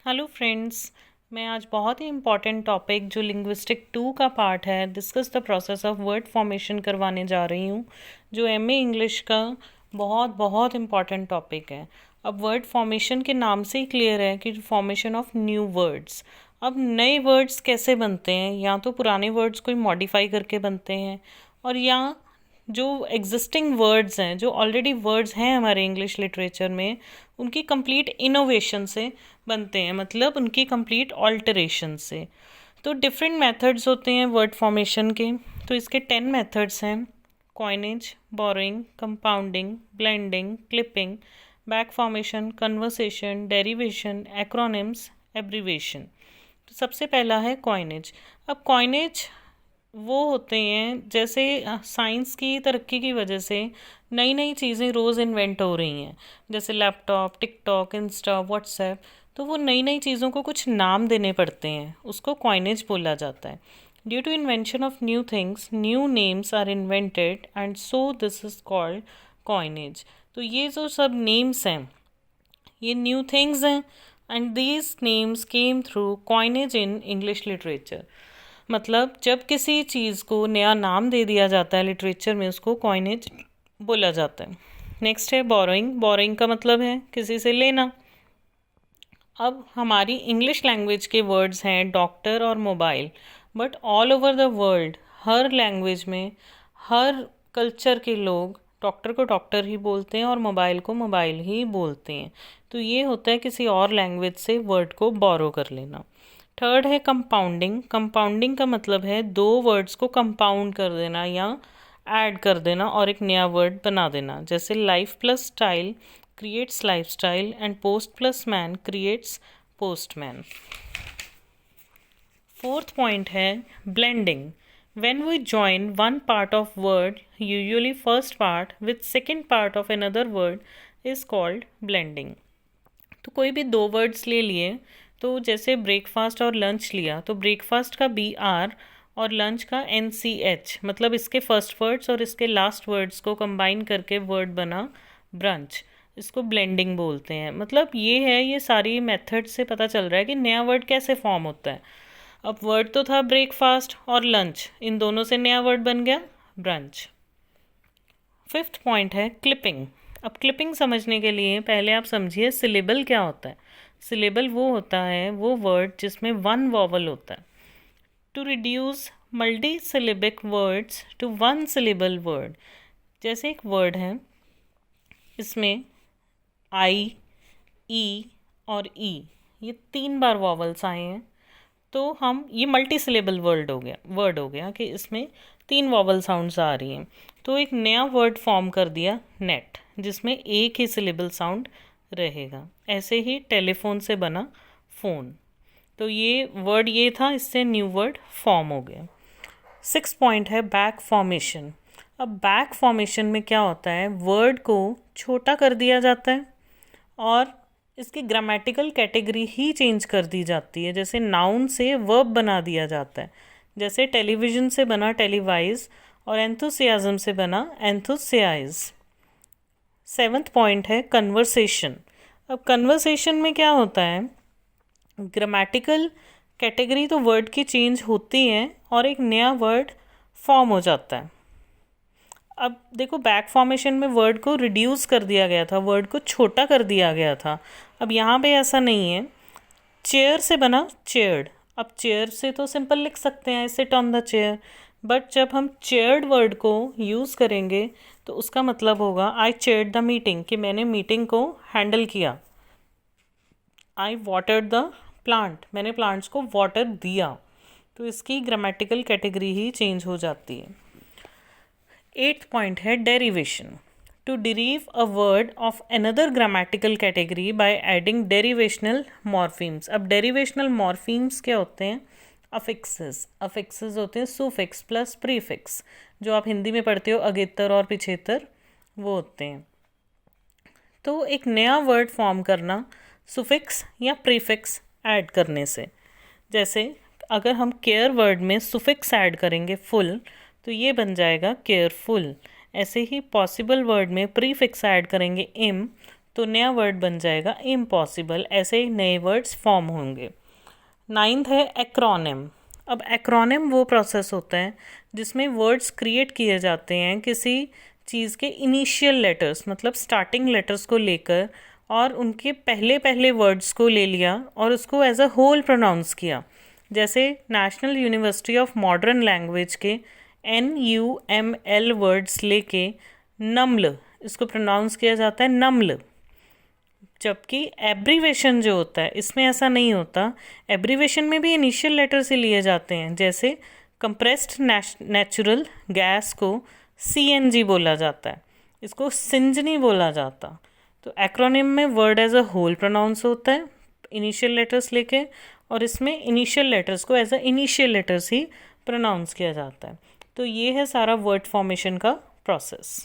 Hello friends. मैं आज बहुत ही इम्पॉर्टेंट टॉपिक जो लिंग्विस्टिक 2 का पार्ट है, discuss the process of word formation करवाने जा रही हूँ, जो एमए इंग्लिश का बहुत बहुत इम्पॉर्टेंट टॉपिक है। अब वर्ड फॉर्मेशन के नाम से ही क्लियर है कि फॉर्मेशन ऑफ न्यू वर्ड्स। अब नए वर्ड्स कैसे बनते हैं? या तो पुराने वर्ड्स कोई मॉडिफाई करके बनते हैं, और या जो एग्जिस्टिंग वर्ड्स हैं, जो ऑलरेडी वर्ड्स हैं हमारे इंग्लिश लिटरेचर में, उनकी कंप्लीट इनोवेशन से बनते हैं, मतलब उनकी कंप्लीट ऑल्टरेशन से। तो डिफरेंट मेथड्स होते हैं वर्ड फॉर्मेशन के। तो इसके 10 मेथड्स हैं: coinage, borrowing, compounding, blending, clipping, back formation, conversation, derivation, acronyms, abbreviation. तो सबसे पहला है कॉइनेज। अब कॉइनेज वो होते हैं, जैसे साइंस की तरक्की की वजह से नई नई चीज़ें रोज़ इन्वेंट हो रही हैं, जैसे लैपटॉप, टिकटॉक, इंस्टा, व्हाट्सएप। तो वो नई नई चीज़ों को कुछ नाम देने पड़ते हैं, उसको कॉइनेज बोला जाता है। Due to invention of new things, new names are invented and so this is called coinage. तो ये जो सब नेम्स हैं, ये न्यू थिंग्स हैं, and these names came through coinage in English literature. मतलब जब किसी चीज़ को नया नाम दे दिया जाता है लिटरेचर में, उसको कॉइनेज बोला जाता है। नेक्स्ट है बोरोइंग। बोरोइंग का मतलब है किसी से लेना। अब हमारी इंग्लिश लैंग्वेज के वर्ड्स हैं डॉक्टर और mobile, but all over the world, her language में, हर कल्चर के लोग डॉक्टर को डॉक्टर ही बोलते हैं और मोबाइल को मोबाइल ही बोलते हैं। तो ये होता है किसी और लैंग्वेज से वर्ड को बोरो कर लेना। थर्ड है कंपाउंडिंग। कंपाउंडिंग का मतलब है दो वर्ड्स को कंपाउंड कर देना या ऐड कर देना और एक नया वर्ड बना देना। जैसे life plus style creates life style and post plus man creates postman. Fourth point है blending. When we join one part of word, usually first part, with second part of another word is called blending. तो कोई भी दो words ले लिए, तो जैसे breakfast और लंच लिया, तो ब्रेकफास्ट का BR और लंच का NCH, मतलब इसके फर्स्ट वर्ड्स और इसके लास्ट वर्ड्स को कंबाइन करके वर्ड बना ब्रंच। इसको ब्लेंडिंग बोलते हैं। मतलब ये है, ये सारी मेथड से पता चल रहा है कि नया वर्ड कैसे फॉर्म होता है। अब वर्ड तो था ब्रेकफास्ट और लंच, इन दोनों से नया वर्ड बन गया ब्रंच। फिफ्थ पॉइंट है क्लिपिंग। अब क्लिपिंग समझने के लिए पहले आप समझिए सिलेबल क्या होता है। सिलेबल वो होता है वो वर्ड जिसमें वन वॉवल होता है। To reduce multi syllabic words to one syllable word. जैसे एक वर्ड है, इसमें आई, ई और ई, ये 3 बार वॉवल्स आए हैं, तो हम ये मल्टी सिलेबल वर्ड हो गया कि इसमें 3 वॉवल साउंड्स आ रही हैं। तो एक नया वर्ड फॉर्म कर दिया नेट, जिसमें एक ही सिलेबल साउंड रहेगा। ऐसे ही टेलीफोन से बना फ़ोन। तो ये वर्ड ये था, इससे न्यू वर्ड फॉर्म हो गया। 6 पॉइंट है बैक फॉर्मेशन। अब बैक फॉर्मेशन में क्या होता है, वर्ड को छोटा कर दिया जाता है और इसकी ग्रामेटिकल कैटेगरी ही चेंज कर दी जाती है। जैसे नाउन से वर्ब बना दिया जाता है, जैसे टेलीविज़न से बना टेलीवाइज और एंथुसियाज्म से बना एंथुसियाइज। 7th पॉइंट है कन्वर्सेशन। अब कन्वर्सेशन में क्या होता है, ग्रामेटिकल कैटेगरी तो वर्ड की चेंज होती है और एक नया वर्ड फॉर्म हो जाता है। अब देखो, बैक फॉर्मेशन में वर्ड को रिड्यूस कर दिया गया था, वर्ड को छोटा कर दिया गया था। अब यहाँ पे ऐसा नहीं है। चेयर से बना चेयर्ड। अब चेयर से तो सिंपल लिख सकते हैं, sit on the chair, but जब हम चेयर्ड वर्ड को यूज़ करेंगे तो उसका मतलब होगा आई चेयर्ड द मीटिंग, कि मैंने मीटिंग को हैंडल किया। आई वाटर्ड द प्लांट, मैंने प्लांट्स को वाटर दिया। तो इसकी ग्रामेटिकल कैटेगरी ही चेंज हो जाती है। 8th पॉइंट है derivation. To derive a word of another grammatical category by adding derivational morphemes. अब डेरिवेशनल मॉर्फीम्स क्या होते हैं, अफिक्सेस। अफिक्सेस होते हैं सुफिक्स प्लस प्रीफिक्स, जो आप हिंदी में पढ़ते हो अगेतर और पिछेतर, वो होते हैं। तो एक नया वर्ड फॉर्म करना सुफिक्स या प्रीफिक्स ऐड करने से। जैसे अगर हम केयर वर्ड में सुफिक्स ऐड करेंगे फुल, तो ये बन जाएगा केयरफुल। ऐसे ही पॉसिबल वर्ड में प्रीफिक्स ऐड करेंगे इम, तो नया वर्ड बन जाएगा इम्पॉसिबल। ऐसे ही नए वर्ड्स फॉर्म होंगे। 9th है एक्रोनिम। अब एक्रोनिम वो प्रोसेस होता है जिसमें वर्ड्स क्रिएट किए जाते हैं किसी चीज़ के इनिशियल लेटर्स, मतलब स्टार्टिंग लेटर्स को लेकर, और उनके पहले पहले वर्ड्स को ले लिया और उसको एज अ होल प्रोनाउंस किया। जैसे national university of modern language के NUML वर्ड्स लेके नम्ल, इसको प्रोनाउंस किया जाता है नम्ल। जबकि एब्रीवेशन जो होता है इसमें ऐसा नहीं होता। एब्रीवेशन में भी इनिशियल लेटर से लिए जाते हैं। जैसे कंप्रेस्ड नेचुरल गैस को CNG बोला जाता है, इसको सिंज नहीं बोला जाता। तो एक्रोनिम में word as a whole pronounce होता है इनिशियल लेटर्स लेके, और इसमें इनिशियल लेटर्स को एज अ इनिशियल लेटर्स ही प्रोनाउंस किया जाता है। तो ये है सारा वर्ड फॉर्मेशन का प्रोसेस।